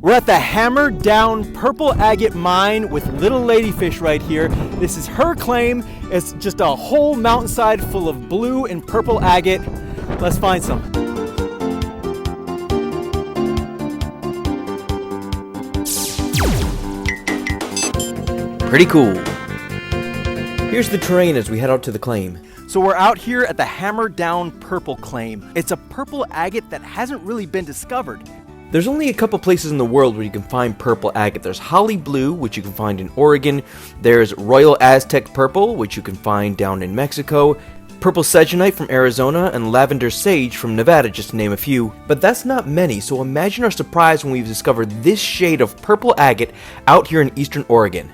We're at the Hammerdown Purple agate mine with little ladyfish right here. This is her claim. It's just a whole mountainside full of blue and purple agate. Let's find some. Pretty cool. Here's the terrain as we head out to the claim. So we're out here at the Hammerdown Purple claim. It's a purple agate that hasn't really been discovered. There's only a couple places in the world where you can find purple agate. There's Holly Blue, which you can find in Oregon. There's Royal Aztec Purple, which you can find down in Mexico. Purple Sedgenite from Arizona, and Lavender Sage from Nevada, just to name a few. But that's not many, so imagine our surprise when we've discovered this shade of purple agate out here in eastern Oregon.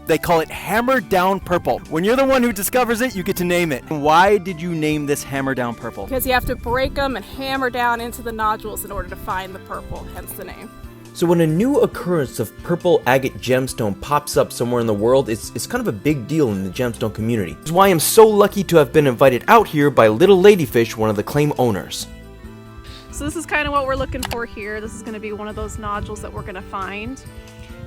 They call it Hammerdown Purple. When you're the one who discovers it, you get to name it. Why did you name this Hammerdown Purple? Because you have to break them and hammer down into the nodules in order to find the purple, hence the name. So when a new occurrence of purple agate gemstone pops up somewhere in the world, it's kind of a big deal in the gemstone community. That's why I'm so lucky to have been invited out here by Little Ladyfish, one of the claim owners. So this is kind of what we're looking for here. This is going to be one of those nodules that we're going to find.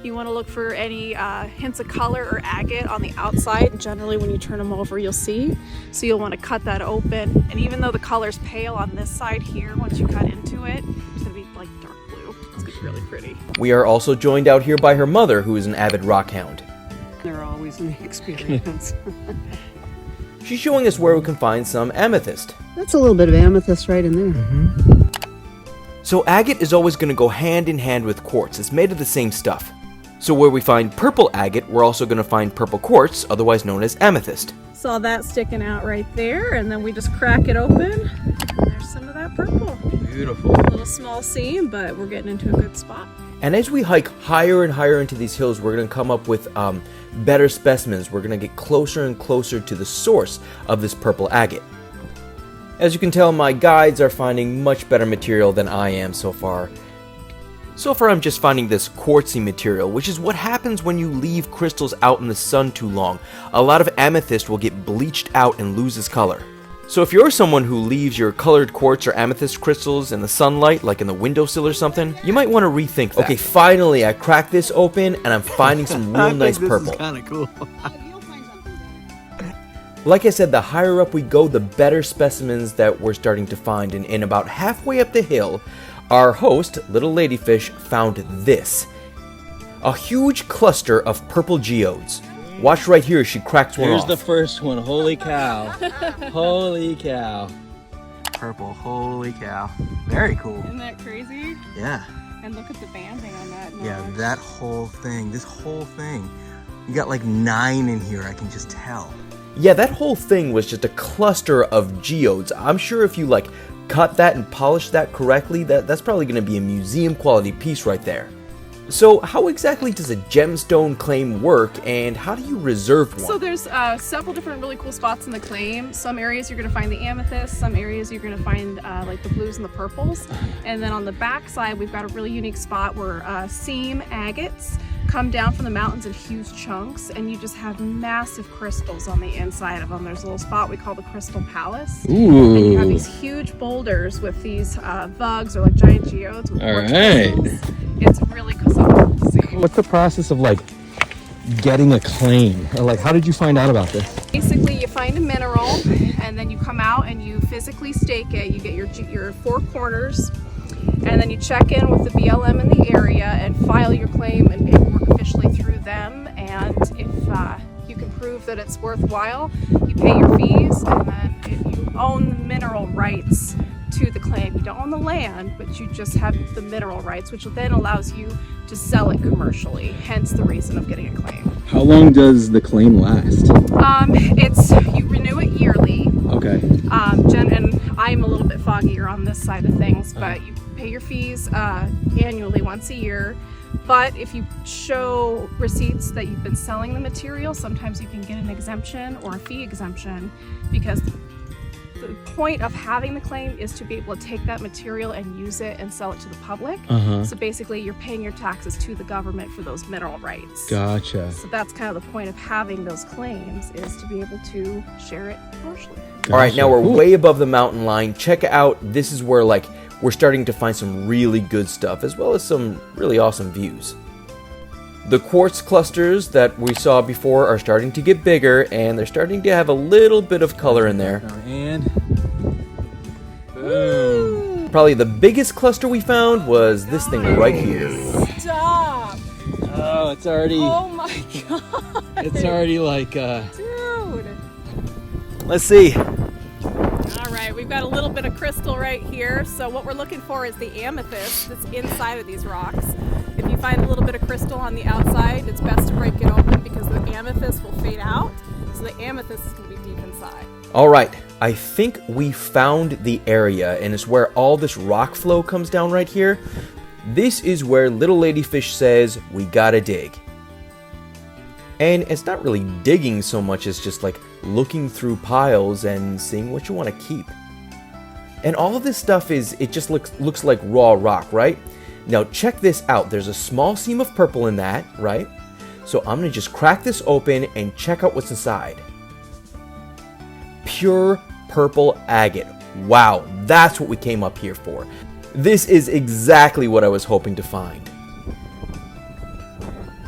You want to look for any hints of color or agate on the outside. Generally when you turn them over you'll see. So you'll want to cut that open. And even though the color's pale on this side here, once you cut into it, it's going to be like dark blue. It's going to be really pretty. We are also joined out here by her mother, who is an avid rockhound. They're always an experience. She's showing us where we can find some amethyst. That's a little bit of amethyst right in there. Mm-hmm. So agate is always going to go hand in hand with quartz. It's made of the same stuff. So where we find purple agate, we're also going to find purple quartz, otherwise known as amethyst. Saw that sticking out right there, and then we just crack it open, and there's some of that purple. Beautiful. A little small seam, but we're getting into a good spot. And as we hike higher and higher into these hills, we're going to come up with better specimens. We're going to get closer and closer to the source of this purple agate. As you can tell, my guides are finding much better material than I am so far. So far I'm just finding this quartzy material, which is what happens when you leave crystals out in the sun too long. A lot of amethyst will get bleached out and lose its color. So if you're someone who leaves your colored quartz or amethyst crystals in the sunlight, like in the windowsill or something, you might want to rethink that. Okay, finally I cracked this open and I'm finding some real nice purple. This is kind of cool. Like I said, the higher up we go, the better specimens that we're starting to find. And about halfway up the hill, our host, Little Ladyfish, found this. A huge cluster of purple geodes. Watch right here as she cracks one off. Here's the first one. Holy cow. Holy cow. Purple, holy cow. Very cool. Isn't that crazy? Yeah. And look at the banding on that. Yeah, that whole thing, this whole thing. You got like 9 in here, I can just tell. Yeah, that whole thing was just a cluster of geodes. I'm sure if you cut that and polish that correctly, that's probably going to be a museum quality piece right there. So how exactly does a gemstone claim work, and how do you reserve one? So there's several different really cool spots in the claim. Some areas you're going to find the amethyst, some areas you're going to find like the blues and the purples. And then on the back side we've got a really unique spot where seam agates come down from the mountains in huge chunks, and you just have massive crystals on the inside of them. There's a little spot we call the Crystal Palace. Ooh. And you have these huge boulders with these vugs or like giant geodes with quartz crystals. It's really cool to see. What's the process of getting a claim? Or how did you find out about this? Basically, you find a mineral and then you come out and you physically stake it. You get your 4 corners, and then you check in with the BLM in the area and file your claim and paperwork officially through them. And if you can prove that it's worthwhile, you pay your fees, and then if you own the mineral rights to the claim. You don't own the land, but you just have the mineral rights, which then allows you to sell it commercially, hence the reason of getting a claim. How long does the claim last? You renew it yearly. Okay. And I'm a little bit foggier on this side of things, but you pay your fees annually once a year. But if you show receipts that you've been selling the material, sometimes you can get an exemption or a fee exemption, because the point of having the claim is to be able to take that material and use it and sell it to the public. So basically you're paying your taxes to the government for those mineral rights. Gotcha. So that's kind of the point of having those claims, is to be able to share it commercially. All right, now we're way above the mountain line. Check out, this is where like we're starting to find some really good stuff, as well as some really awesome views. The quartz clusters that we saw before are starting to get bigger, and they're starting to have a little bit of color in there. And boom. Probably the biggest cluster we found was this thing right here. Stop! Oh, it's already. Oh my god! It's already like. Dude! Let's see. All right, we've got a little bit of crystal right here. So what we're looking for is the amethyst that's inside of these rocks. If you find a little bit of crystal on the outside, it's best to break it open because the amethyst will fade out. So the amethyst is going to be deep inside. All right, I think we found the area, and it's where all this rock flow comes down right here. This is where Little Ladyfish says we gotta dig. And it's not really digging so much as just like looking through piles and seeing what you want to keep. And all of this stuff it just looks like raw rock, right? Now check this out. There's a small seam of purple in that, right? So I'm gonna just crack this open and check out what's inside. Pure purple agate. Wow, that's what we came up here for. This is exactly what I was hoping to find.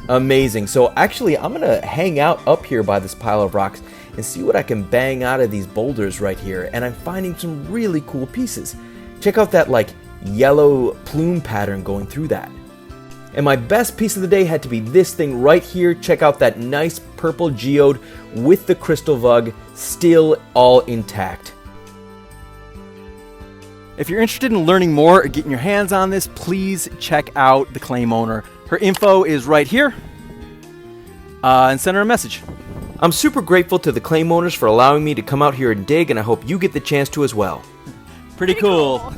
Amazing. So actually, I'm gonna hang out up here by this pile of rocks and see what I can bang out of these boulders right here. And I'm finding some really cool pieces. Check out that like yellow plume pattern going through that. And my best piece of the day had to be this thing right here. Check out that nice purple geode with the crystal vug still all intact. If you're interested in learning more or getting your hands on this, please check out the claim owner. Her info is right here, and send her a message. I'm super grateful to the claim owners for allowing me to come out here and dig, and I hope you get the chance to as well. Pretty cool.